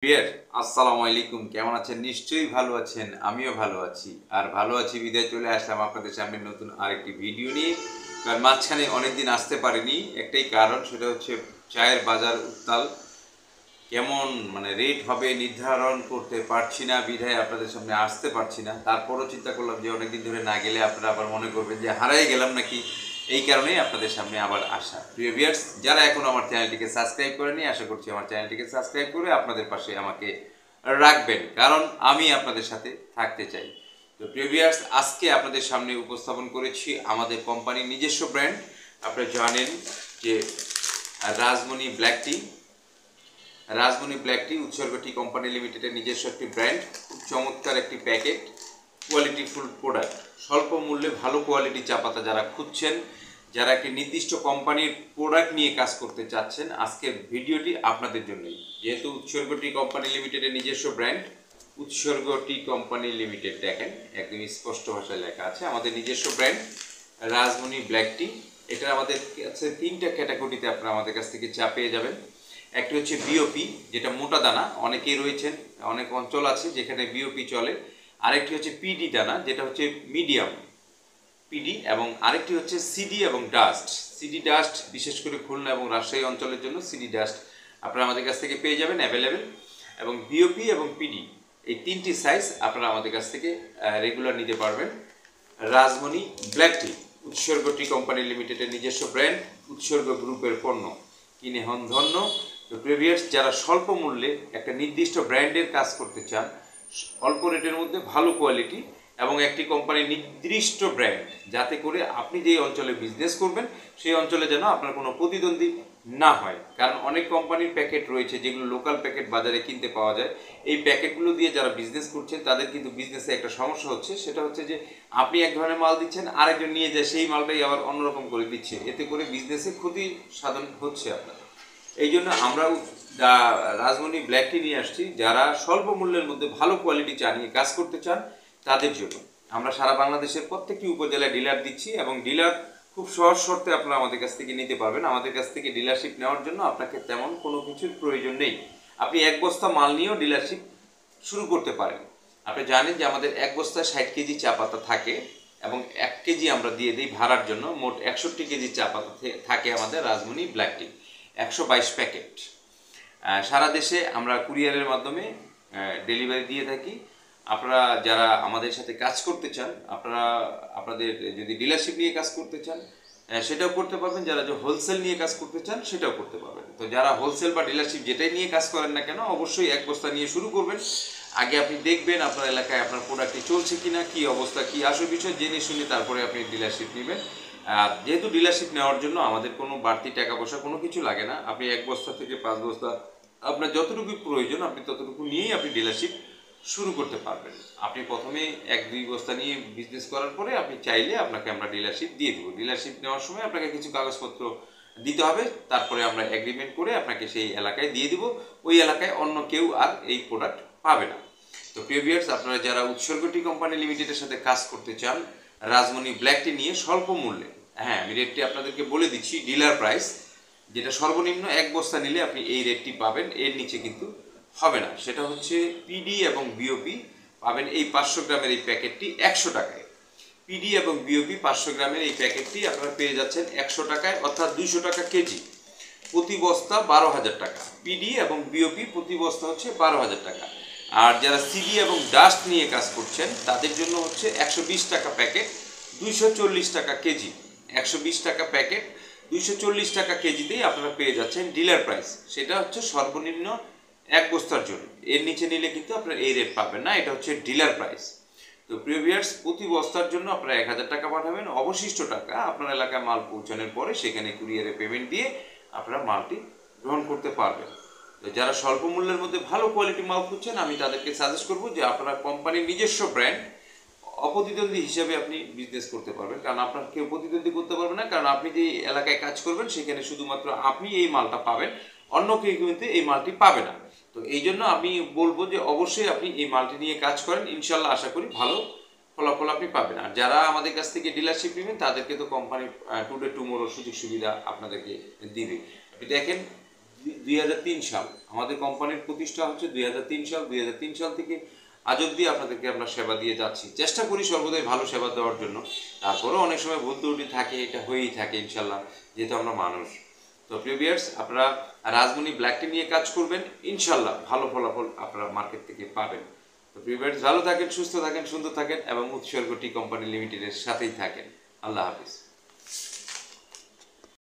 প্রিয়ার আসসালামু আলাইকুম, কেমন আছেন? নিশ্চয়ই ভালো আছেন, আমিও ভালো আছি। আর ভালো আছি বিদায় চলে আসলাম আপনাদের সামনে নতুন আরেকটি ভিডিও নিয়ে। কারণ মাঝখানে অনেকদিন আসতে পারিনি, একটাই কারণ, সেটা হচ্ছে চায়ের বাজার উত্তাল। কেমন রেট হবে নির্ধারণ করতে পারছি না, বিধায় আপনাদের সামনে আসতে পারছি না। তারপরও চিন্তা করলাম যে অনেকদিন ধরে না গেলে আপনারা আবার মনে করবেন যে হারাই গেলাম নাকি। এই কারণেই আপনাদের সামনে আবার আসা। প্রিয় ভিউয়ার্স, যারা এখন আমার চ্যানেলটিকে সাবস্ক্রাইব করেনি, আশা করছি আমার চ্যানেলটিকে সাবস্ক্রাইব করে আপনাদের পাশে আমাকে রাখবেন, কারণ আমি আপনাদের সাথে থাকতে চাই। তো প্রিয় ভিউয়ার্স, আজকে আপনাদের সামনে উপস্থাপন করেছি আমাদের কোম্পানির নিজস্ব ব্র্যান্ড। আপনারা জানেন যে রাজমণি ব্ল্যাক টি। রাজমণি ব্ল্যাক টি উৎসর্গ টি কোম্পানি লিমিটেডের নিজস্ব একটি ব্র্যান্ড। খুব চমৎকার একটি প্যাকেট, কোয়ালিটিফুল প্রোডাক্ট, স্বল্প মূল্যে ভালো কোয়ালিটি চা পাতা যারা খুঁজছেন, যারা একটি নির্দিষ্ট কোম্পানির প্রোডাক্ট নিয়ে কাজ করতে চাচ্ছেন, আজকের ভিডিওটি আপনাদের জন্যই। যেহেতু উৎসর্গ টি কোম্পানি লিমিটেডের নিজস্ব ব্র্যান্ড, উৎসর্গ টি কোম্পানি লিমিটেড, দেখেন একদম স্পষ্ট ভাষায় লেখা আছে আমাদের নিজস্ব ব্র্যান্ড রাজমণি ব্ল্যাক টি। এটা আমাদের কাছে তিনটা ক্যাটাগরিতে আপনারা আমাদের কাছ থেকে চা পেয়ে যাবেন। একটি হচ্ছে বিওপি, যেটা মোটা দানা, অনেকেই রয়েছেন, অনেক অঞ্চল আছে যেখানে বিওপি চলে। আরেকটি হচ্ছে পিডি দানা, যেটা হচ্ছে মিডিয়াম পিডি, এবং আরেকটি হচ্ছে সিডি এবং ডাস্ট। সিডি ডাস্ট বিশেষ করে খুলনা এবং রাজশাহী অঞ্চলের জন্য সিডি ডাস্ট আপনারা আমাদের কাছ থেকে পেয়ে যাবেন অ্যাভেলেবেল। এবং বিওপি এবং পিডি এই তিনটি সাইজ আপনারা আমাদের কাছ থেকে রেগুলার নিতে পারবেন। রাজমণি ব্ল্যাক টি উৎসর্গ টি কোম্পানি লিমিটেডের নিজস্ব ব্র্যান্ড, উৎসর্গ গ্রুপের পণ্য, কিনে হন ধন্য। তো প্রিভিয়াস, যারা স্বল্প মূল্যে একটা নির্দিষ্ট ব্র্যান্ডের কাজ করতে চান, অল্প রেটের মধ্যে ভালো কোয়ালিটি এবং একটি কোম্পানির নির্দিষ্ট ব্র্যান্ড, যাতে করে আপনি যে অঞ্চলে বিজনেস করবেন সেই অঞ্চলে যেন আপনার কোনো প্রতিদ্বন্দ্বী না হয়। কারণ অনেক কোম্পানির প্যাকেট রয়েছে যেগুলো লোকাল প্যাকেট বাজারে কিনতে পাওয়া যায়। এই প্যাকেটগুলো দিয়ে যারা বিজনেস করছেন তাদের কিন্তু বিজনেসে একটা সমস্যা হচ্ছে, সেটা হচ্ছে যে আপনি এক ধরনের মাল দিচ্ছেন, আরেকজন নিয়ে যায় সেই মালটাই আবার অন্যরকম করে দিচ্ছে, এতে করে বিজনেসে ক্ষতি সাধন হচ্ছে আপনার। এই জন্য আমরাও রাজমণি ব্ল্যাক টি নিয়ে আসছি। যারা স্বল্প মূল্যের মধ্যে ভালো কোয়ালিটি চা নিয়ে কাজ করতে চান তাদের জন্য আমরা সারা বাংলাদেশের প্রত্যেকটি উপজেলায় ডিলার দিচ্ছি, এবং ডিলার খুব সহজ শর্তে আপনারা আমাদের কাছ থেকে নিতে পারবেন। আমাদের কাছ থেকে ডিলারশিপ নেওয়ার জন্য আপনাকে তেমন কোনো কিছুর প্রয়োজন নেই। আপনি এক বস্তা মাল নিয়েও ডিলারশিপ শুরু করতে পারেন। আপনি জানেন যে আমাদের এক বস্তায় 60 কেজি চা পাতা থাকে, এবং 1 কেজি আমরা দিয়ে দিই ভাড়ার জন্য। মোট 61 কেজি চা পাতা থাকে আমাদের রাজমণি ব্ল্যাক টি, 122 প্যাকেট। সারা দেশে আমরা কুরিয়ারের মাধ্যমে ডেলিভারি দিয়ে থাকি। আপনারা যারা আমাদের সাথে কাজ করতে চান, আপনারা আপনাদের যদি ডিলারশিপ নিয়ে কাজ করতে চান সেটাও করতে পারবেন, যারা যে হোলসেল নিয়ে কাজ করতে চান সেটাও করতে পারবেন। তো যারা হোলসেল বা ডিলারশিপ যেটাই নিয়ে কাজ করেন না কেন, অবশ্যই এক বস্তা নিয়ে শুরু করবেন। আগে আপনি দেখবেন আপনার এলাকায় আপনার প্রোডাক্টটি চলছে কিনা, কি অবস্থা, কি আসল বিষয় জেনে শুনে তারপরে আপনি ডিলারশিপ নেবেন। যেহেতু ডিলারশিপ নেওয়ার জন্য আমাদের কোনো বাড়তি টাকা পয়সা কোনো কিছু লাগে না। আপনি 1 বস্তা থেকে 5 বস্তা, আপনার যতটুকু প্রয়োজন আপনি ততটুকু নিয়েই আপনি ডিলারশিপ শুরু করতে পারবেন। আপনি প্রথমে 1-2 বস্তা নিয়ে বিজনেস করার পরে আপনি চাইলে আপনাকে আমরা ডিলারশিপ দিয়ে দেবো। ডিলারশিপ নেওয়ার সময় আপনাকে কিছু কাগজপত্র দিতে হবে, তারপরে আমরা এগ্রিমেন্ট করে আপনাকে সেই এলাকায় দিয়ে দিব। ওই এলাকায় অন্য কেউ আর এই প্রোডাক্ট পাবে না। তো প্রিয় ভিউয়ার্স, আপনারা যারা উৎসর্গ টি কোম্পানি লিমিটেডের সাথে কাজ করতে চান রাজমণি ব্ল্যাক টি নিয়ে স্বল্প মূল্যে, হ্যাঁ আমি রেটটি আপনাদেরকে বলে দিচ্ছি, ডিলার প্রাইস, যেটা সর্বনিম্ন 1 বস্তা নিলে আপনি এই রেটটি পাবেন, এর নিচে কিন্তু হবে না। সেটা হচ্ছে পিডি এবং বিওপি পাবেন এই 500 গ্রামের এই প্যাকেটটি 100 টাকায়। পিডি এবং বিওপি 500 গ্রামের এই প্যাকেটটি আপনারা পেয়ে যাচ্ছেন 100 টাকায়, অর্থাৎ 200 টাকা কেজি। প্রতি বস্তা 12,000 টাকা। পিডি এবং বিওপি প্রতি বস্তা হচ্ছে 12,000 টাকা। আর যারা সিডি এবং ডাস্ট নিয়ে কাজ করছেন তাদের জন্য হচ্ছে 120 টাকা প্যাকেট, 240 টাকা কেজি। 120 টাকা প্যাকেট, 240 টাকা কেজিতেই আপনারা পেয়ে যাচ্ছেন ডিলার প্রাইস। সেটা হচ্ছে সর্বনিম্ন 1 বস্তার জন্য। এর নিচে নিলে কিন্তু আপনারা এই রেট পাবেন না, এটা হচ্ছে ডিলার প্রাইস। তো প্রিয় ভিউয়ার্স, প্রতি বস্তার জন্য আপনারা 1000 টাকা পাঠাবেন। অবশিষ্ট টাকা আপনার এলাকায় মাল পৌঁছানোর পরে সেখানে কুরিয়ারে পেমেন্ট দিয়ে আপনারা মালটি গ্রহণ করতে পারবেন। তো যারা স্বল্প মূল্যের মধ্যে ভালো কোয়ালিটি মাল খুঁজছেন, আমি তাদেরকে সাজেস্ট করব যে আপনারা কোম্পানির নিজস্ব ব্র্যান্ড অপ্রতিদ্বন্দ্বী হিসাবে আপনি বিজনেস করতে পারবেন। কারণ আপনার কেউ প্রতিদ্বন্দ্বী করতে পারবে না, কারণ আপনি যে এলাকায় কাজ করবেন সেখানে শুধুমাত্র আপনি এই মালটা পাবেন, অন্য কেউ কিন্তু এই মালটি পাবে না। তো এই জন্য আমি বলবো যে অবশ্যই আপনি এই মালটি নিয়ে কাজ করেন, ইনশাল্লাহ আশা করি ভালো ফলাফল আপনি পাবেন। আর যারা আমাদের কাছ থেকে ডিলারশিপ নেবেন তাদেরকে তো কোম্পানি টুডে টুমোরো সুযোগ সুবিধা আপনাদেরকে দিবে। আপনি দেখেন 2003 সাল, আমাদের কোম্পানির প্রতিষ্ঠা হচ্ছে 2003 সাল। 2003 সাল থেকে আজ অব্দি আপনাদেরকে আমরা সেবা দিয়ে যাচ্ছি, চেষ্টা করি সর্বদাই ভালো সেবা দেওয়ার জন্য। তারপরেও অনেক সময় ভুল ত্রুটি থাকে, এটা হয়েই থাকে ইনশাল্লাহ, যেহেতু আমরা মানুষ। তো প্রিয় ভিউয়ার্স, আপনারা রাজমণি ব্ল্যাক টি নিয়ে কাজ করবেন, ইনশাল্লাহ ভালো ফলাফল আপনারা মার্কেট থেকে পাবেন। তো প্রিয় ভিউয়ার্স, ভালো থাকেন, সুস্থ থাকেন, সুন্দর থাকেন এবং উৎসর্গ টি কোম্পানি লিমিটেডের সাথেই থাকেন। আল্লাহ হাফিজ।